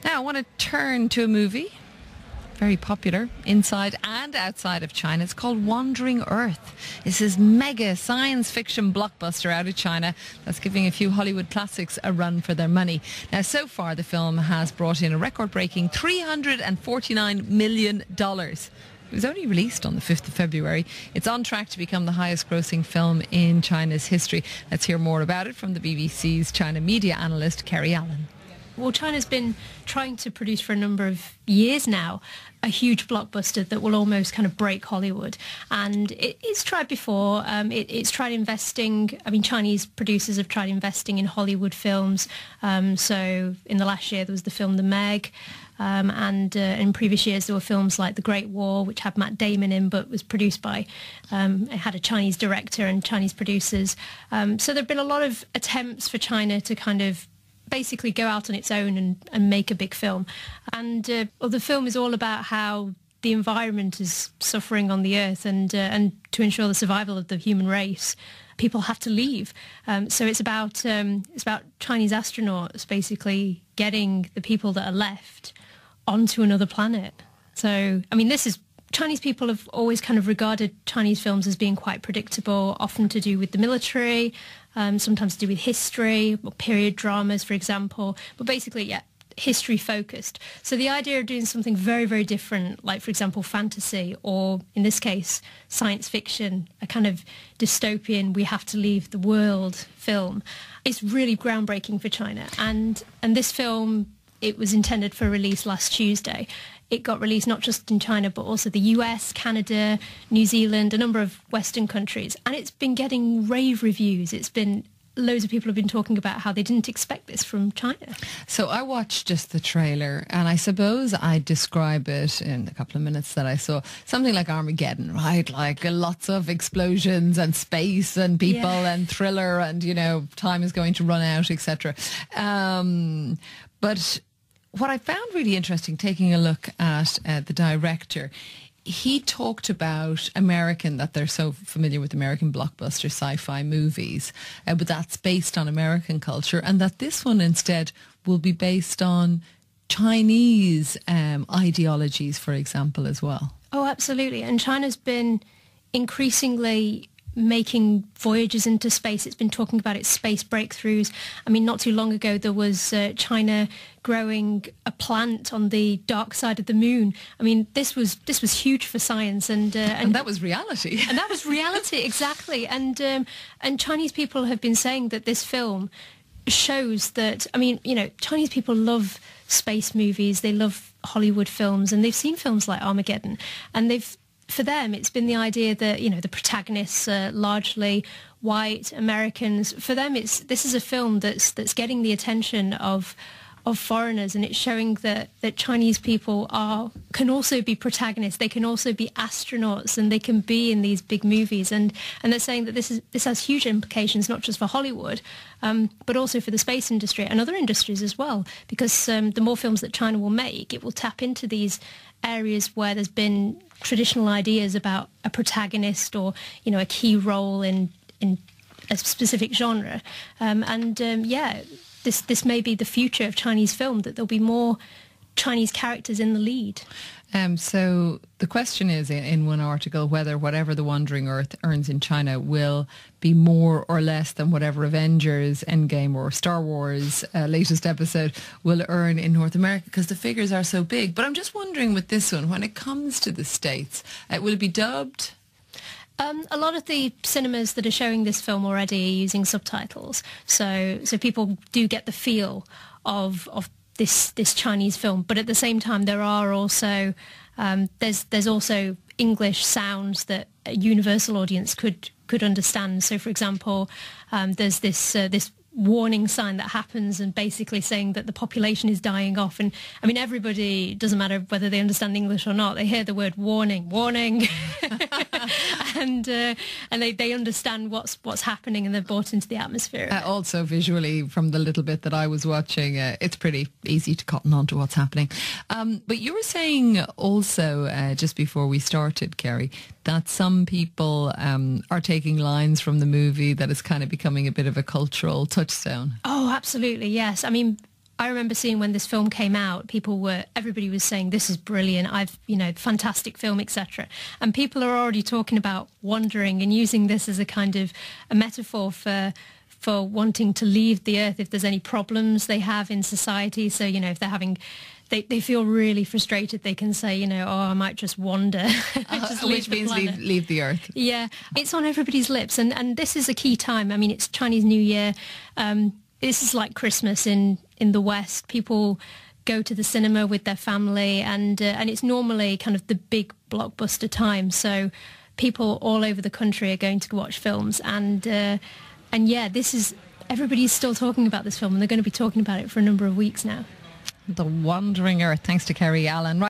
Now I want to turn to a movie very popular inside and outside of China. It's called Wandering Earth. It's this mega science fiction blockbuster out of China that's giving a few Hollywood classics a run for their money. Now, so far, the film has brought in a record-breaking $349 million. It was only released on the 5th of February. It's on track to become the highest-grossing film in China's history. Let's hear more about it from the BBC's China media analyst, Kerry Allen. Well, China's been trying to produce for a number of years now a huge blockbuster that will almost kind of break Hollywood. And it's tried before. It's tried investing. I mean, Chinese producers have tried investing in Hollywood films. So in the last year, there was the film The Meg. And in previous years, there were films like The Great War, which had Matt Damon in, but was produced by, it had a Chinese director and Chinese producers. So there have been a lot of attempts for China to kind of basically go out on its own and make a big film. And the film is all about how the environment is suffering on the earth, and to ensure the survival of the human race, people have to leave. So it's about Chinese astronauts basically getting the people that are left onto another planet. So, I mean, Chinese people have always kind of regarded Chinese films as being quite predictable, often to do with the military, sometimes to do with history, or period dramas, for example. But basically, yeah, history focused. So the idea of doing something very, very different, like, for example, fantasy, or in this case, science fiction, a kind of dystopian, we have to leave the world film, is really groundbreaking for China. And this film, it was intended for release last Tuesday. It got released not just in China, but also the US, Canada, New Zealand, a number of Western countries. And it's been getting rave reviews. Loads of people have been talking about how they didn't expect this from China. So I watched just the trailer, and I suppose I'd describe it in a couple of minutes that I saw, something like Armageddon, right? Like lots of explosions and space and people and thriller and, time is going to run out, etc. But what I found really interesting, taking a look at the director, he talked about that they're so familiar with American blockbuster sci-fi movies, but that's based on American culture, and that this one instead will be based on Chinese ideologies, for example, as well. Oh, absolutely. And China's been increasingly making voyages into space. It's been talking about its space breakthroughs. I mean, not too long ago, there was China growing a plant on the dark side of the moon. I mean, this was huge for science, and that was reality. And that was reality, exactly. And Chinese people have been saying that this film shows that, I mean, Chinese people love space movies, they love Hollywood films, and they've seen films like Armageddon, and for them, it's been the idea that, the protagonists are largely white Americans. For them, this is a film that's getting the attention of foreigners, and it's showing that Chinese people can also be protagonists. They can also be astronauts, and they can be in these big movies. And they're saying that this has huge implications, not just for Hollywood, but also for the space industry and other industries as well. Because the more films that China will make, it will tap into these areas where there's been traditional ideas about a protagonist or, a key role in a specific genre. This may be the future of Chinese film, that there'll be more Chinese characters in the lead. So the question is, in one article, whether whatever The Wandering Earth earns in China will be more or less than whatever Avengers Endgame or Star Wars latest episode will earn in North America, because the figures are so big. But I'm just wondering with this one, when it comes to the States, will it be dubbed? A lot of the cinemas that are showing this film already are using subtitles, so people do get the feel of this Chinese film. But at the same time, there are also there's also English sounds that a universal audience could understand. So, for example, there's this warning sign that happens, and basically saying that the population is dying off. And I mean, everybody, doesn't matter whether they understand English or not, they hear the word warning, and they understand what's happening, and they're brought into the atmosphere. Also, visually, from the little bit that I was watching, it's pretty easy to cotton on to what's happening. But you were saying also, just before we started, Kerry, that some people are taking lines from the movie that is kind of becoming a bit of a cultural touchstone. Oh, absolutely, yes. I mean, I remember seeing when this film came out, everybody was saying, this is brilliant, fantastic film, etc. And people are already talking about wandering and using this as a kind of a metaphor for wanting to leave the earth if there's any problems they have in society. So, if they're having... They feel really frustrated. They can say, oh, I might just wander. Which means leave the earth. Yeah, it's on everybody's lips. And this is a key time. I mean, it's Chinese New Year. This is like Christmas in the West. People go to the cinema with their family, and it's normally kind of the big blockbuster time. So people all over the country are going to watch films. And yeah, everybody's still talking about this film, and they're going to be talking about it for a number of weeks now. The Wandering Earth, thanks to Kerry Allen.